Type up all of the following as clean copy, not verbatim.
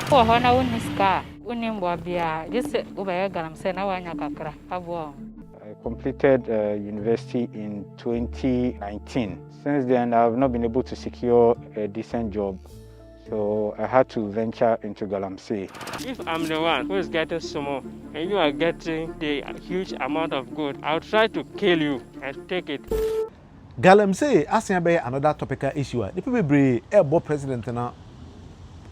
For Hona Uniska, Unimbabia, just over Galamsey, now Kakra, Abo. I completed university in 2019. Since then, I have not been able to secure a decent job, so I had to venture into Galamsey. If I'm the one who is getting small and you are getting the huge amount of good, I'll try to kill you and take it. Galamsey, asking about another topical issue. The people be a president now.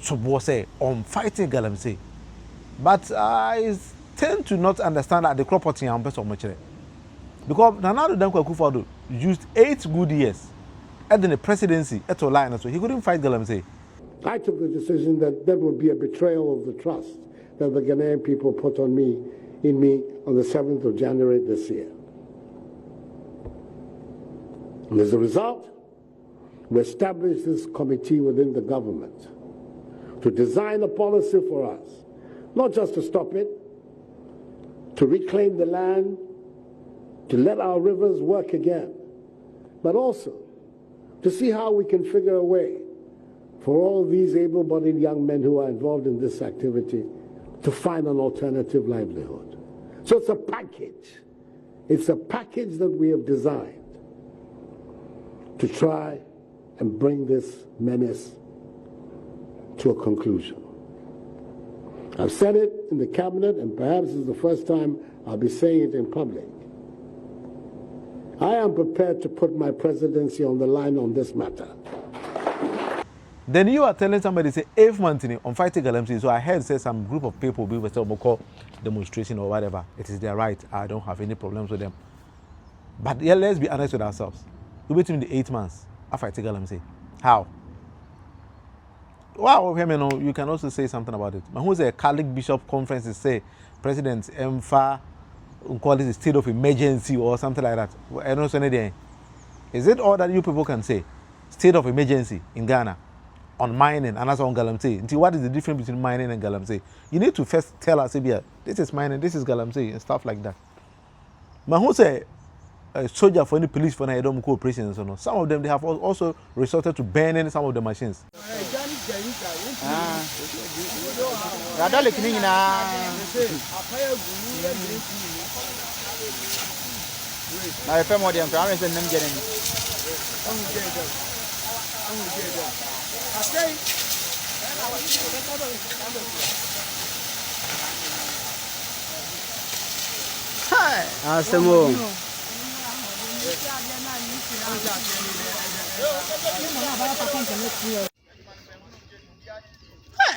So say on fighting Galamsey, but I tend to not understand that the crop potting and best of much because Nana Dankwa Akufo-Addo used 8 good years at the presidency at line, so he couldn't fight Galamsey. I took the decision that would be a betrayal of the trust that the Ghanaian people put in me on the 7th of January this year. And as a result, we established this committee within the government to design a policy for us, not just to stop it, to reclaim the land, to let our rivers work again, but also to see how we can figure a way for all these able-bodied young men who are involved in this activity to find an alternative livelihood. So it's a package. It's a package that we have designed to try and bring this menace to a conclusion. I've said it in the cabinet, and perhaps it's the first time I'll be saying it in public. I am prepared to put my presidency on the line on this matter. Then you are telling somebody, say, 8 months on fighting Galamsey. So I heard say some group of people will say, call demonstration or whatever. It is their right. I don't have any problems with them. But yeah, let's be honest with ourselves. We between the 8 months after fighting Galamsey. How? Wow, you can also say something about it. But who's a Catholic Bishop Conference say President Mfa call it a state of emergency or something like that? I don't know anything. Is it all that you people can say? State of emergency in Ghana on mining and also on Galamsey. What is the difference between mining and Galamsey? You need to first tell us, this is mining, this is Galamsey, and stuff like that. But who say a soldier for any police for any operations or no? Some of them they have also resorted to burning some of the machines.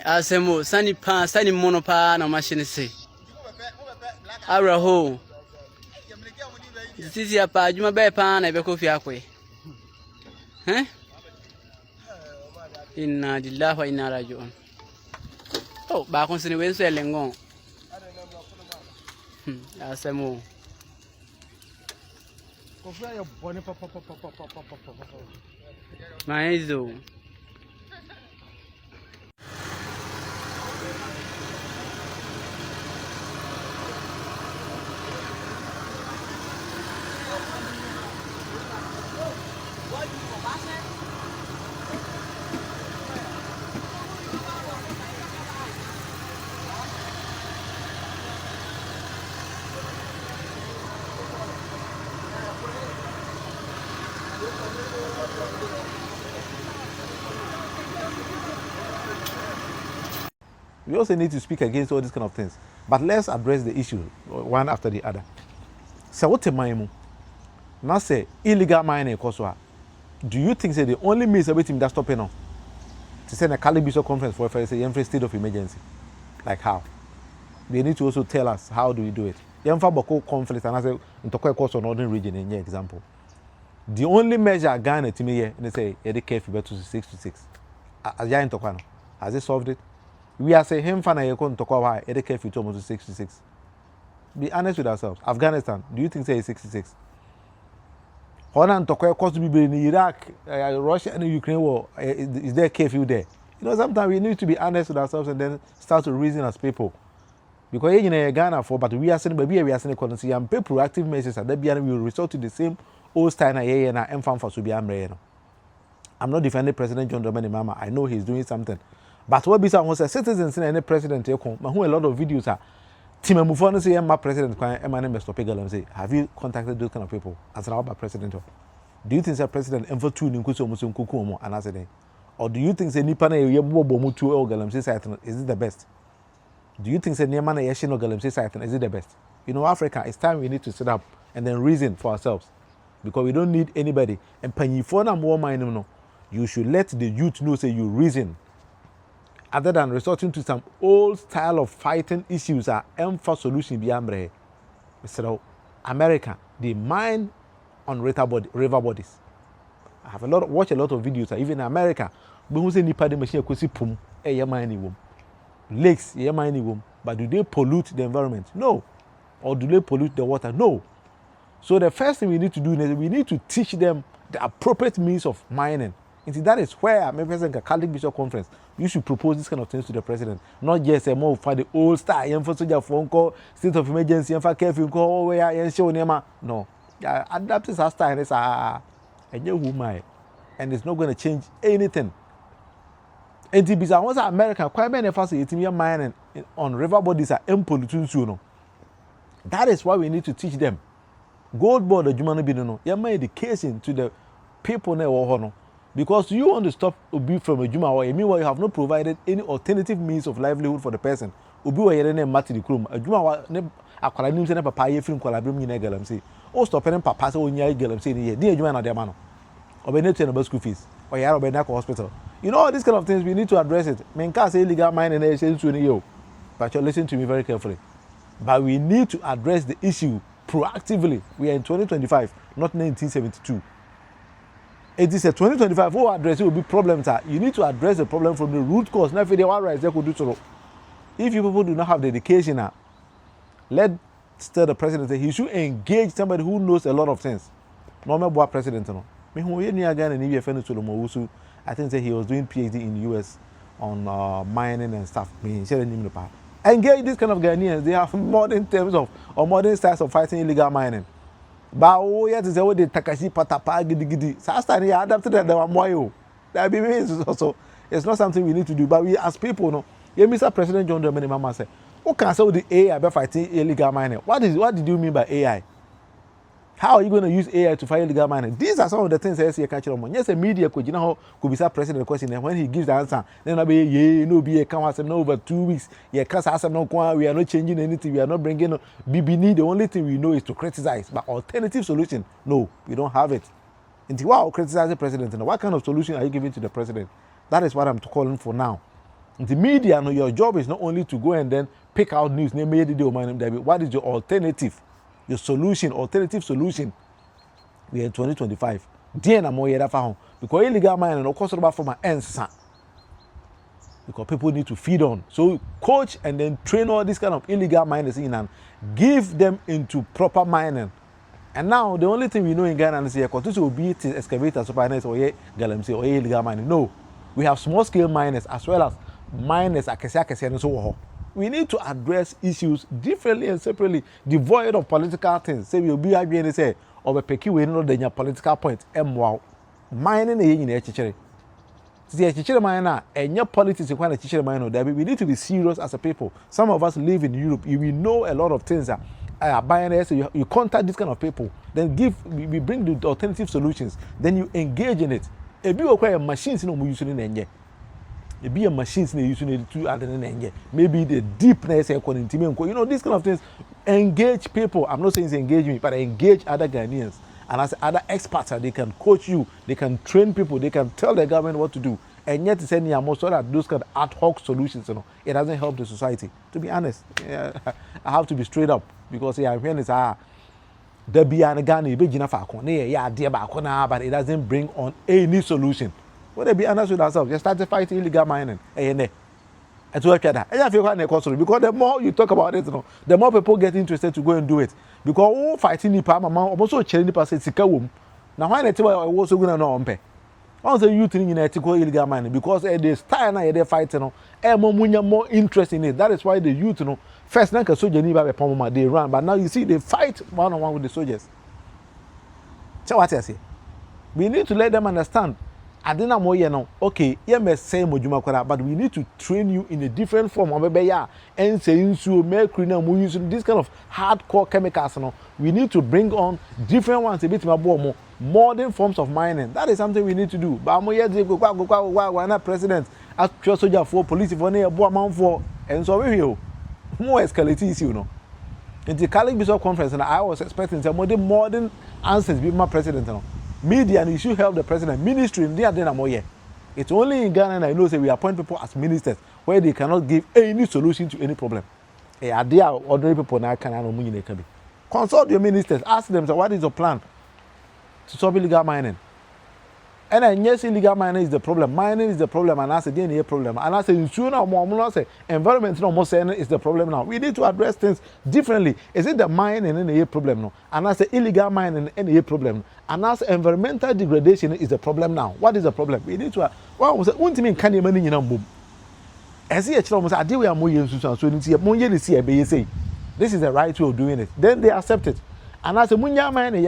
Asemo sani mono pa na machine se araho sisi hapa adwuma be pa na be kofi akwe inna lillahi wa inna ilaihi raji'un oh ba kon sini wenso elengon asemo kofi ayo bone papa maizo. We also need to speak against all these kind of things. But let's address the issue one after the other. So what a mine? Now say illegal mining Koswa. Do you think say the only means everything that's stopping now? To send a Catholic Bishop Conference for a state of emergency. Like how? They need to also tell us how do we do it. Yemfa Boko conflict and I say in Tokyo course or northern region in example. The only measure Ghana to me here, they say the KF to 6 to 6. As ya in Tokyo, has it solved it? We are saying him fana yekon to kwa the KF to almost 66. Be honest with ourselves. Afghanistan, do you think say 66? Honan Tokyo cost to be in Iraq, Russia and Ukraine war. Is there KF there? You know, sometimes we need to be honest with ourselves and then start to reason as people. Because in Ghana for, but we are saying, maybe we are saying, and pay proactive measures that we will resort to the same old style and I'm not defending President John Mahama. I know he's doing something, But what be some citizens in any president who a lot of videos are Timamufo say my president my name is Galamsey. Have you contacted those kind of people as an Alba president? Do you think the president ever two Ninkuso Musum Kukumo and as a day? Or do you think the Nipana Yabomutu or Galamsey site is it the best? Do you think the Niamana Yashino Galamsey site is it the best? You know, Africa, it's time we need to sit up and then reason for ourselves. Because we don't need anybody. And Panifona more mind, no. You should let the youth know, say you reason. Other than resorting to some old style of fighting issues are for solution beyond so America, they mine on river bodies. I have watch a lot of videos, even in America, but who say nipa de machine kosi pum mining wom. Lakes, mining wom. But do they pollute the environment? No. Or do they pollute the water? No. So the first thing we need to do is we need to teach them the appropriate means of mining. And that is where maybe as a Catholic Bishop Conference, you should propose this kind of things to the president. Not just a more for the old style, for soldier phone call, state of emergency, and for careful call where I show Nema. No. Adapt this style is a new woman. And it's not going to change anything. And it is once America, quite many facilities mining on river bodies are impolluted. That is why we need to teach them. Gold board the Jumano Bidino, you made education to the people now. Because you want to stop Ubi from a Juma or meanwhile you have not provided any alternative means of livelihood for the person. Ubi wa yere ne mati di krum. A Juma wa ne akwala nim se ne papa ye film kwala brim nyina Galamsey. O stop ne papa se onya Galamsey ni ye. Di Juma na de ma no. Obe ne tena school fees. Or yara obe na hospital. You know all these kind of things we need to address it. Men can say illegal mining and say so ni yo. But you listen to me very carefully. But we need to address the issue proactively. We are in 2025, not 1972. It is a 2025 who address it will be problems. You need to address the problem from the root cause. Now, if they want rights, they could do so. If you people do not have the education, let the president say he should engage somebody who knows a lot of things. Normal boy president, no. Me who any again and if you I think that he was doing PhD in the US on mining and stuff. Me engage this kind of Ghanaians. They have modern terms of or modern styles of fighting illegal mining. But oh yeah, to say what the Takashi patapa gidi. Sasta ni adapted that one more. That be means also. It's not something we need to do. But we as people, no. Yeah, Mr. President John Mahama said, "Who can say the AI by fighting illegal mining? What did you mean by AI? How are you going to use AI to fight illegal mining? These are some of the things I see catch on. Yes, a media could you know could be Mr. President question, and when he gives the answer, then I'll be no be a come no over 2 weeks. Yeah, cause no we are not changing anything. We are not bringing BB. The only thing we know is to criticize. But alternative solution, no, we don't have it. Until wow, criticize the president. And what kind of solution are you giving to the president? That is what I'm calling for now. The media, your job is not only to go and then pick out news. What is your alternative? Your solution, alternative solution. We are in 2025. Because illegal mining, of course, about from my ends. Because people need to feed on. So coach and then train all these kind of illegal miners in and give them into proper mining. And now the only thing we know in Ghana is continue to be excavators, suppliers, or Galamsey or illegal mining. No, we have small scale miners as well as miners and so on. We need to address issues differently and separately, devoid of political things. Say we'll be again and say, or we pick we know the political point. Mining in the chichiri. See a chichiri miner and your politics is quite a chichiri miner. We need to be serious as a people. Some of us live in Europe. We know a lot of things that are buying. So you contact these kind of people. Then we bring the alternative solutions. Then you engage in it. If you acquire machines, we use in the it be a machines they using to add in maybe the deepness you know these kind of things. Engage people. I'm not saying it's engage me, but engage other Ghanaians and as other experts they can coach you, they can train people, they can tell the government what to do. And yet it's any more so that those kind of ad hoc solutions, it doesn't help the society. To be honest, I have to be straight up because I'm hearing there be an Ghana but it doesn't bring on any solution. What they be honest with ourselves, just start to fight illegal mining. And to that. I feel quite because the more you talk about it, the more people get interested to go and do it. Because fighting the palm, also changing the person sikawum. Now why they tell I was going to know on also you think in ethical illegal mining because they style now they fighting more interest in it. That is why the youth first like a soldier they run, but now you see they fight one-on-one with the soldiers. So what I say? We need to let them understand adena mo ye no okay ye me say mo dwuma kwara but we need to train you in a different form obebe ya and say insu mercury na mo use this kind of hardcore chemicals no we need to bring on different ones a bit more modern forms of mining. That is something we need to do. But mo ye dey go na president as soldier for police for na bo man for and so we here mo escalate issue no. In the Catholic Bishop Conference, and I was expecting some modern answers be my president. No? Media, and you should help the president. Ministry, it's only in Ghana and I know that we appoint people as ministers where they cannot give any solution to any problem. Are there ordinary people now can consult your ministers, ask them, so what is your plan to stop illegal mining? And then yes, illegal mining is the problem. Mining is the problem, and I say DNA problem. And I say sooner more say environment no more saying is the problem now. We need to address things differently. Is it the mining and a problem now? And I say illegal mining and a problem. And I say environmental degradation is the problem now. What is the problem? We need to. Well, we say unti can you money in a boom. As he actually said, I deal with more use so say this is the right way of doing it. Then they accept it. And I say munya mining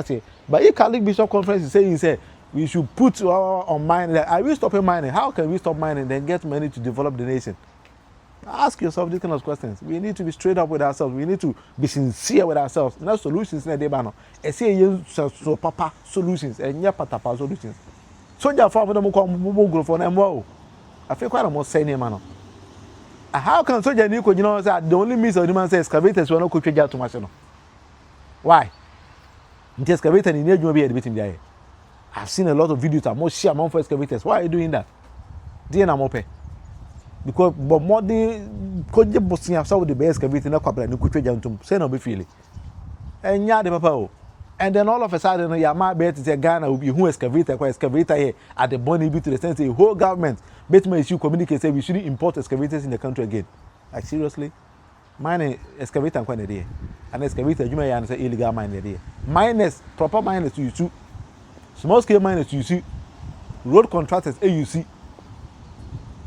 say, but if Catholic Bishop Conference is saying say we should put on mining. Are we stopping mining? How can we stop mining and then get money to develop the nation? Ask yourself these kind of questions. We need to be straight up with ourselves. We need to be sincere with ourselves. Not solutions in the day. I say so papa solutions and yeah patapa solutions. So therefore, we go for them. Wow, I feel quite almost saying man. How can soldier Nico say the only means of the man say excavators will not could change too much? Why? The excavator in the be admitting there. I've seen a lot of videos that most share among for excavators. Why are you doing that? Because but more the koje bossing after the best excavator na kwabra ni kutwe jantum say no be feel enya de papa and then all of a sudden ya ma bet say Ghana will be who excavator here at the money be to the sense the whole government bet me issue communicate say we shouldn't import excavators in the country again. Like seriously? Mining excavator kwa na dey and excavator juma ya say illegal mining dey miners proper miners to use small scale miners you see, road contractors you see,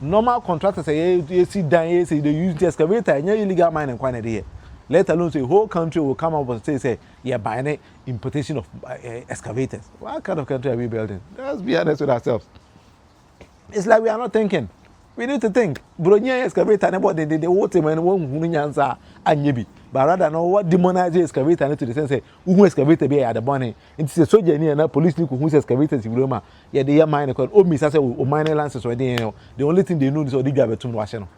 normal contractors you see down say they use the excavator and illegal mining quantity. Let alone say whole country will come up and say you're buying importation of excavators. What kind of country are we building? Let's be honest with ourselves. It's like we are not thinking. We need to think. Bronya excavator nobody the water man won't answer and but rather know what demonize excavator to the sense say who excavator be at the money. It's a soldier near na police who excavators in Roma. Yeah, they are mining because old Mr. say mining lances or the only thing they know is the grab to Washington.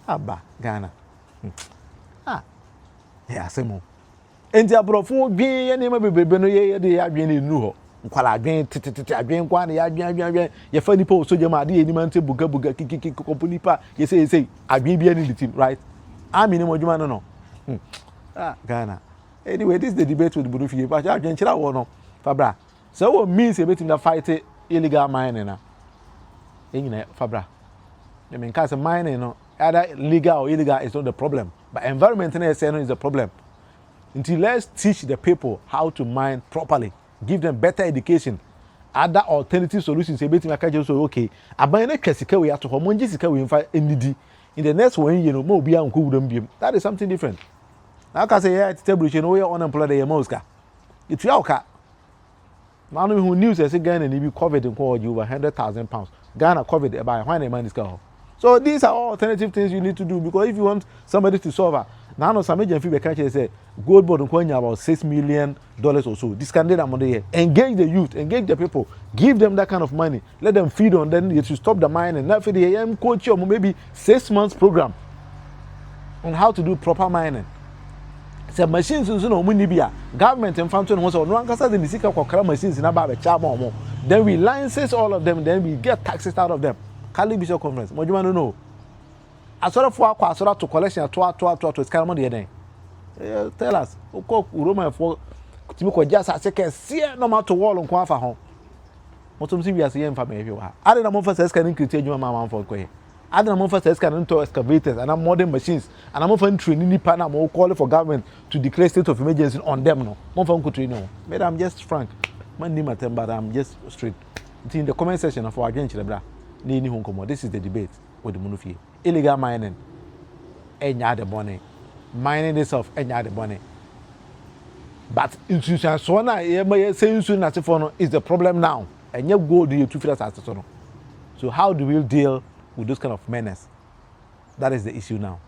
Abba Ghana. Yeah, same. And the abroad be any maybe no ye they are being in Nuho. Kwala adwen tete adwen kwa na ya adwen ye fa nipa osoje ma de eniman te buga kiki company pa ye say adwen bia ni the team right ami ni modwuma no Ghana anyway this is the debate with Munufie but adwen kira wo no fabra so what means e betim na fight illegal mining na enyina fabra I mean cause mining no either legal or illegal is not the problem but environment na say no is the problem until let's teach the people how to mine properly. Give them better education, other alternative solutions. So okay, abandon kesika we have to homonji sika we infa ND. In the next 1 year, no more be uncle wouldn't be. That is something different. Now can say yeah, it's establishing no way unemployed the Moska. It's your car. Now who news as again and be covered in call you over £100,000. Ghana covered by when man is gone. So these are all alternative things you need to do because if you want somebody to solve now no some agent feedback can say gold board coin about $6 million or so. This candidate amount here. Engage the youth, engage the people, give them that kind of money, let them feed on them to stop the mining. Not for the AM coach or maybe 6 months program on how to do proper mining. So machines in Munibia, government and function was on one case the Sika machines in about a charm. Then we license all of them, then we get taxes out of them. Catholic Bishop Conference. What do you want to know? I sort of for to collection to scale money then. Tell us. Roma for Timoko just a second, see no matter wall on Kwafa home. What some we are seeing from you are. I don't know if I can increase your mamma for Quay. I don't know if I can into excavators and modern machines and I'm often training Pana more calling for government to declare state of emergency on them. No, more from country no. But I'm just frank. Man, but I'm just straight. It's in the comment section of our agenda, bra. This is the debate with the Munufie. Illegal mining, enya the money. Mining itself, enya the money. But institution so na say is the problem now. And you gold you two feet as so how do we deal with those kind of menace? That is the issue now.